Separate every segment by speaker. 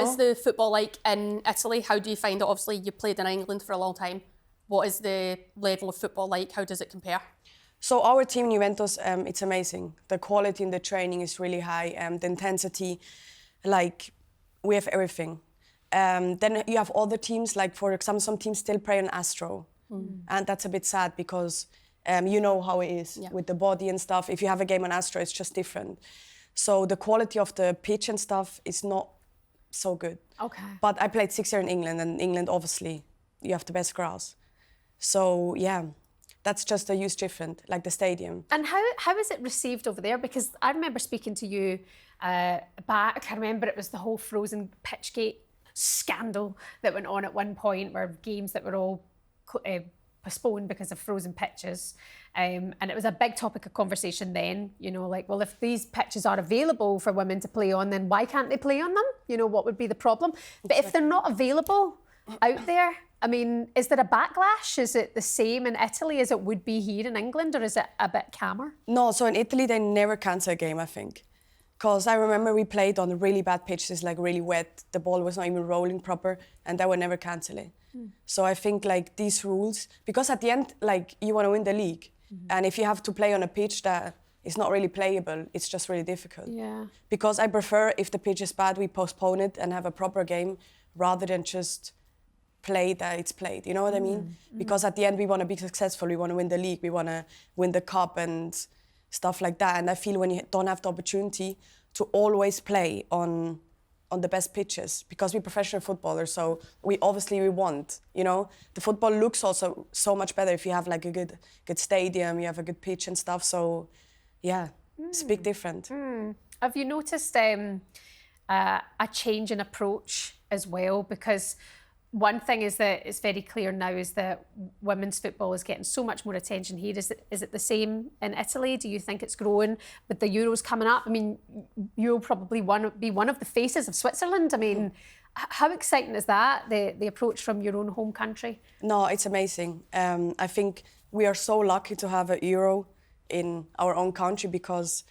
Speaker 1: What is the football like in Italy? How do you find it? Obviously, you played in England for a long time. What is the level of football like? How does it compare?
Speaker 2: So our team, Juventus, it's amazing. The quality in the training is really high. The intensity, like, we have everything. Then you have other teams, like for example, some teams still play on Astro. And that's a bit sad because you know how it is with the body and stuff. If you have a game on Astro, it's just different. So the quality of the pitch and stuff is not so good.
Speaker 3: Okay.
Speaker 2: But I played 6 years in England, and England, obviously, you have the best grass. So, yeah, that's just a huge difference, like the stadium.
Speaker 3: And how is it received over there? Because I remember speaking to you back, I remember it was the whole frozen pitchgate scandal that went on at one point, where games that were all postponed because of frozen pitches. And it was a big topic of conversation then, you know, like, well, if these pitches are available for women to play on, then why can't they play on them? You know, what would be the problem? But if they're not available out there, I mean, is there a backlash? Is it the same in Italy as it would be here in England, or is it a bit calmer?
Speaker 2: No, so in Italy, they never cancel a game, I think. Because I remember we played on really bad pitches, like really wet. The ball was not even rolling proper, and they would never cancel it. So I think like these rules, because at the end, like you want to win the league. And if you have to play on a pitch that is not really playable, it's just really difficult.
Speaker 3: Yeah.
Speaker 2: Because I prefer, if the pitch is bad, we postpone it and have a proper game rather than just play that it's played. You know what I mean? Because at the end, we want to be successful. We want to win the league. We want to win the cup and stuff like that. And I feel when you don't have the opportunity to always play on the best pitches, because we're professional footballers, so we want, you know, the football looks also so much better if you have like a good stadium, you have a good pitch and stuff. So yeah, it's a big different.
Speaker 3: Have you noticed a change in approach as well? Because one thing is that it's very clear now is that women's football is getting so much more attention here. Is it the same in Italy? Do you think it's growing with the Euros coming up? I mean, you'll probably be one of the faces of Switzerland. I mean, how exciting is that, the approach from your own home country?
Speaker 2: No, it's amazing. I think we are so lucky to have a Euro in our own country because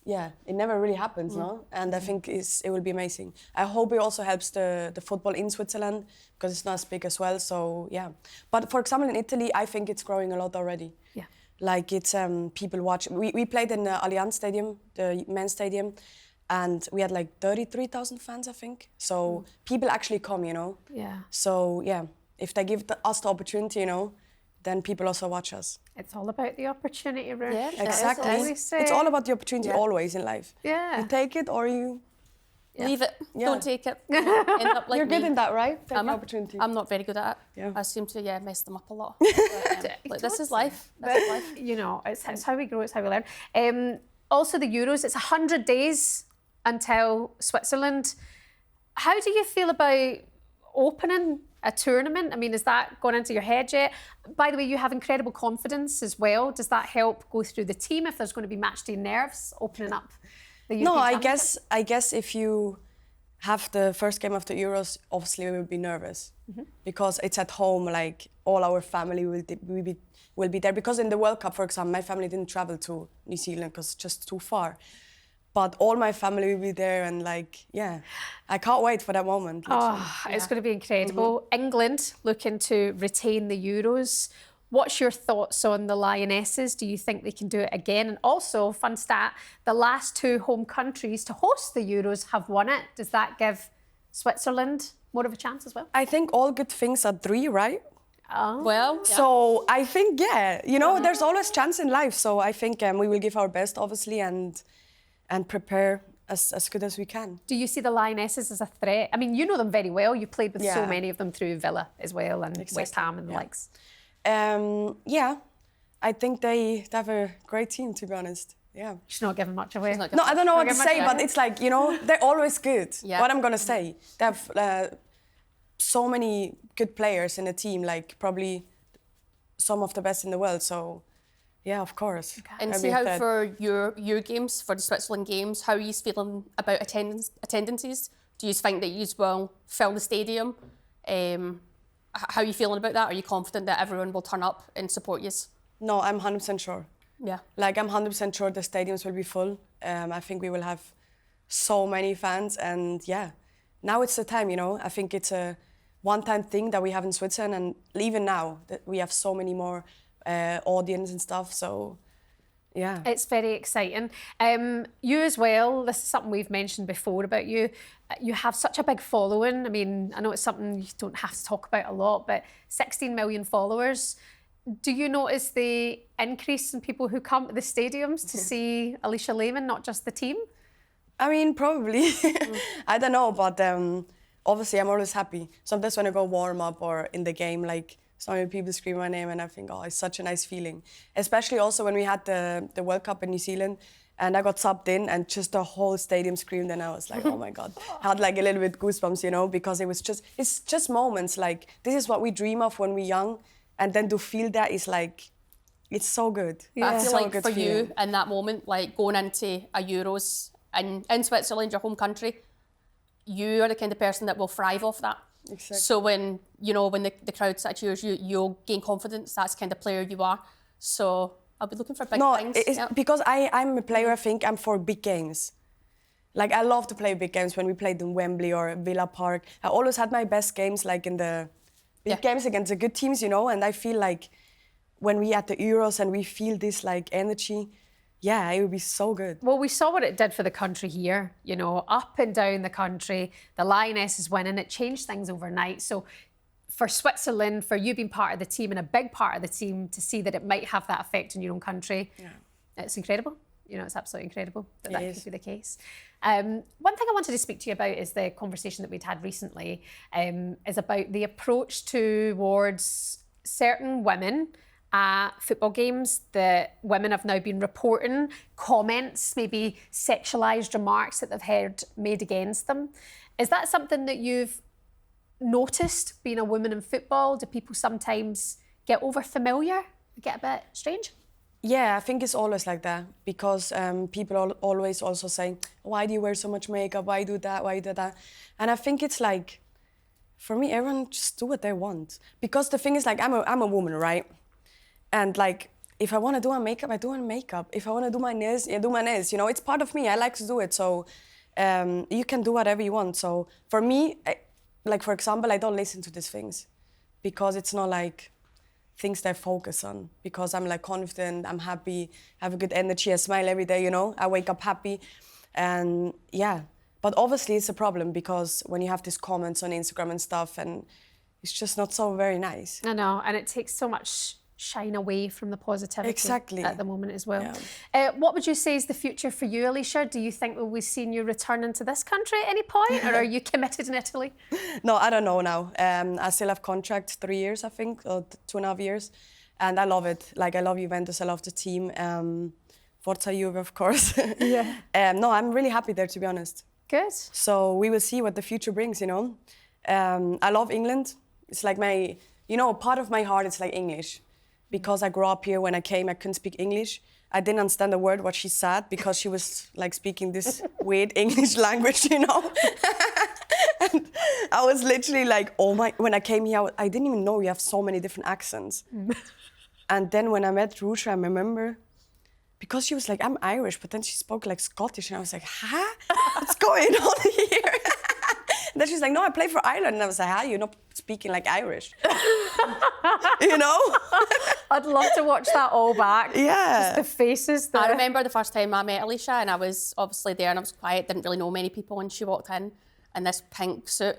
Speaker 2: it never really happens, no? And I think it will be amazing. I hope it also helps the football in Switzerland because it's not as big as well, so yeah. But for example, in Italy, I think it's growing a lot already.
Speaker 3: Yeah.
Speaker 2: Like it's, people watch. We played in the Allianz Stadium, the men's stadium, and we had like 33,000 fans, I think. So people actually come, you know?
Speaker 3: Yeah.
Speaker 2: So yeah, if they give us the opportunity, you know, then people also watch us.
Speaker 3: It's all about the opportunity, Ruth.
Speaker 1: Yeah,
Speaker 2: exactly. It's all about the opportunity always in life.
Speaker 3: Yeah.
Speaker 2: You take it or you...
Speaker 1: Leave it.
Speaker 2: Yeah.
Speaker 1: Don't take it. End up like
Speaker 2: You're good
Speaker 1: me.
Speaker 2: in that, right? Take the opportunity.
Speaker 1: I'm not very good at it.
Speaker 2: Yeah.
Speaker 1: I seem to mess them up a lot. But, like, this is life. This is life.
Speaker 3: You know, it's how we grow, it's how we learn. Also the Euros, it's 100 days until Switzerland. How do you feel about opening a tournament? I mean, has that gone into your head yet? By the way, you have incredible confidence as well. Does that help go through the team if there's going to be match day nerves opening up the European Championship?
Speaker 2: I guess if you have the first game of the Euros, obviously we will be nervous because it's at home. Like all our family will be there. Because in the World Cup, for example, my family didn't travel to New Zealand because it's just too far. But all my family will be there, and like, I can't wait for that moment.
Speaker 3: It's going to be incredible. England looking to retain the Euros. What's your thoughts on the Lionesses? Do you think they can do it again? And also, fun stat, the last 2 home countries to host the Euros have won it. Does that give Switzerland more of a chance as well?
Speaker 2: I think all good things are 3, right?
Speaker 3: Oh.
Speaker 1: Well,
Speaker 2: So I think, you know, there's always chance in life. So I think we will give our best, obviously, and prepare as good as we can.
Speaker 3: Do you see the Lionesses as a threat? I mean, you know them very well. You played with so many of them through Villa as well, and West Ham and the likes.
Speaker 2: I think they have a great team, to be honest. Yeah.
Speaker 3: She's not giving much away.
Speaker 2: No, I don't know what to say, but it's like, you know, they're always good.
Speaker 1: Yeah.
Speaker 2: What I'm going to say. They have so many good players in the team, like probably some of the best in the world, so... Yeah, of course.
Speaker 1: Okay. And see how for your games, for the Switzerland games, how are you feeling about attendances? Do you think that you will fill the stadium? How are you feeling about that? Are you confident that everyone will turn up and support you?
Speaker 2: No, I'm 100% sure.
Speaker 1: Yeah.
Speaker 2: Like, I'm 100% sure the stadiums will be full. I think we will have so many fans, and now it's the time, you know. I think it's a one-time thing that we have in Switzerland, and even now that we have so many more audience and stuff. So, yeah.
Speaker 3: It's very exciting. You as well, this is something we've mentioned before about you. You have such a big following. I mean, I know it's something you don't have to talk about a lot, but 16 million followers. Do you notice the increase in people who come to the stadiums to see Alisha Lehmann, not just the team?
Speaker 2: I mean, probably. I don't know, but obviously I'm always happy. Sometimes when I go warm up or in the game, like so many people scream my name and I think, oh, it's such a nice feeling. Especially also when we had the World Cup in New Zealand and I got subbed in and just the whole stadium screamed and I was like, oh my God. I had like a little bit goosebumps, you know, because it's just moments like, this is what we dream of when we're young, and then to feel that is like, it's so good.
Speaker 1: Yeah. I feel
Speaker 2: so
Speaker 1: like
Speaker 2: good
Speaker 1: for
Speaker 2: feeling.
Speaker 1: you in that moment, like going into a Euros in Switzerland, your home country, you are the kind of person that will thrive off that.
Speaker 2: Exactly.
Speaker 1: So when the crowd sort of cheers you, you'll gain confidence. That's the kind of player you are. So I'll be looking for big things.
Speaker 2: Because I'm a player, I think I'm for big games. Like I love to play big games when we played in Wembley or Villa Park. I always had my best games like in the big games against the good teams, you know, and I feel like when we at the Euros and we feel this like energy, yeah, it would be so good.
Speaker 3: Well, we saw what it did for the country here, you know, up and down the country. The Lionesses winning, it changed things overnight. So for Switzerland, for you being part of the team and a big part of the team, to see that it might have that effect in your own country, it's incredible. You know, it's absolutely incredible that could be the case. One thing I wanted to speak to you about is the conversation that we'd had recently, is about the approach towards certain women at football games. That women have now been reporting comments, maybe sexualised remarks that they've heard made against them. Is that something that you've noticed being a woman in football? Do people sometimes get over familiar, get a bit strange?
Speaker 2: Yeah, I think it's always like that because people always also say, why do you wear so much makeup? Why do that? Why do that? And I think it's like, for me, everyone just do what they want. Because the thing is like, I'm a woman, right? And like, if I want to do my makeup, I do my makeup. If I want to do my nails, I do my nails. You know, it's part of me. I like to do it. So you can do whatever you want. So for me, like for example, I don't listen to these things because it's not like things that I focus on. Because I'm like confident, I'm happy, have a good energy, I smile every day, you know. I wake up happy, and yeah. But obviously it's a problem because when you have these comments on Instagram and stuff, and it's just not so very nice.
Speaker 3: I know, and it takes so much shine away from the positivity at the moment as well.
Speaker 2: Yeah.
Speaker 3: What would you say is the future for you, Alisha? Do you think we'll be seeing you returning to this country at any point, or are you committed in Italy?
Speaker 2: No, I don't know now. I still have contract 3 years, I think, or 2.5 years, and I love it. Like I love Juventus, I love the team. Forza Juve, of course.
Speaker 3: Yeah.
Speaker 2: No, I'm really happy there, to be honest.
Speaker 3: Good.
Speaker 2: So we will see what the future brings, you know. I love England. It's like my, you know, part of my heart is like English. Because I grew up here, when I came, I couldn't speak English. I didn't understand a word what she said because she was like speaking this weird English language, you know. And I was literally like, oh my, when I came here, I didn't even know we have so many different accents. And then when I met Rusha, I remember, because she was like, I'm Irish, but then she spoke like Scottish, and I was like, huh? What's going on here? And then she's like, no, I play for Ireland. And I was like, you're not speaking like Irish. You know?
Speaker 3: I'd love to watch that all back.
Speaker 2: Yeah.
Speaker 3: Just the faces.
Speaker 1: I remember the first time I met Alisha, and I was obviously there and I was quiet, didn't really know many people, when she walked in this pink suit.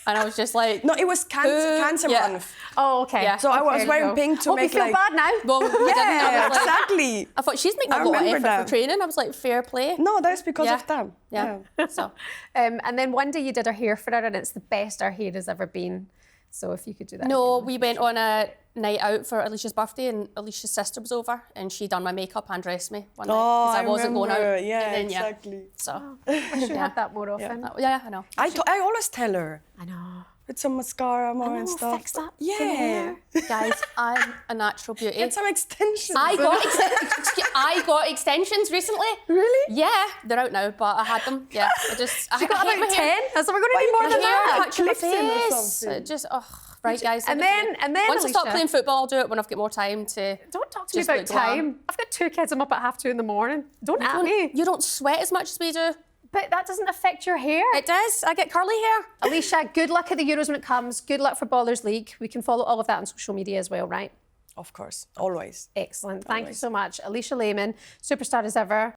Speaker 1: And I was just like...
Speaker 2: No, it was cancer month.
Speaker 3: Oh, okay.
Speaker 2: Yeah. So I was wearing pink to make
Speaker 3: you feel
Speaker 2: like...
Speaker 3: bad now?
Speaker 1: Well,
Speaker 2: yeah, exactly.
Speaker 1: I thought she's making a lot of effort for training. I was like, fair play.
Speaker 2: No, that's because of them.
Speaker 1: Yeah. So,
Speaker 3: and then one day you did her hair for her, and it's the best her hair has ever been. So if you could do that.
Speaker 1: No, we went on a night out for Alicia's birthday, and Alicia's sister was over, and she done my makeup and dressed me one night because I wasn't going out.
Speaker 2: Yeah,
Speaker 1: then,
Speaker 2: exactly.
Speaker 1: So
Speaker 3: I wish you had that more often.
Speaker 1: Yeah, I know.
Speaker 2: I always tell her.
Speaker 3: I know.
Speaker 2: Put some mascara more and stuff.
Speaker 3: Fix that.
Speaker 2: Yeah.
Speaker 1: Guys, I'm a natural beauty.
Speaker 2: Get some extensions.
Speaker 1: I got extensions recently.
Speaker 2: Really?
Speaker 1: Yeah, they're out now, but I had them. Yeah, I
Speaker 3: got about 10. So we're going to need more than that.
Speaker 1: Touching my
Speaker 2: Clips in or
Speaker 1: face.
Speaker 2: something.
Speaker 1: Just right, guys.
Speaker 3: And then
Speaker 1: once I stop
Speaker 3: Alisha,
Speaker 1: playing football, I'll do it when I've got more time to.
Speaker 3: Don't talk to me
Speaker 1: just
Speaker 3: about
Speaker 1: look glam.
Speaker 3: time. I've got 2 kids. I'm up at 2:30 in the morning. Don't at me.
Speaker 1: You don't sweat as much as we do.
Speaker 3: But that doesn't affect your hair.
Speaker 1: It does. I get curly hair.
Speaker 3: Alisha, good luck at the Euros when it comes. Good luck for Ballers League. We can follow all of that on social media as well, right?
Speaker 2: Of course, always.
Speaker 3: Excellent. Thank you so much. Alisha Lehmann, superstar as ever.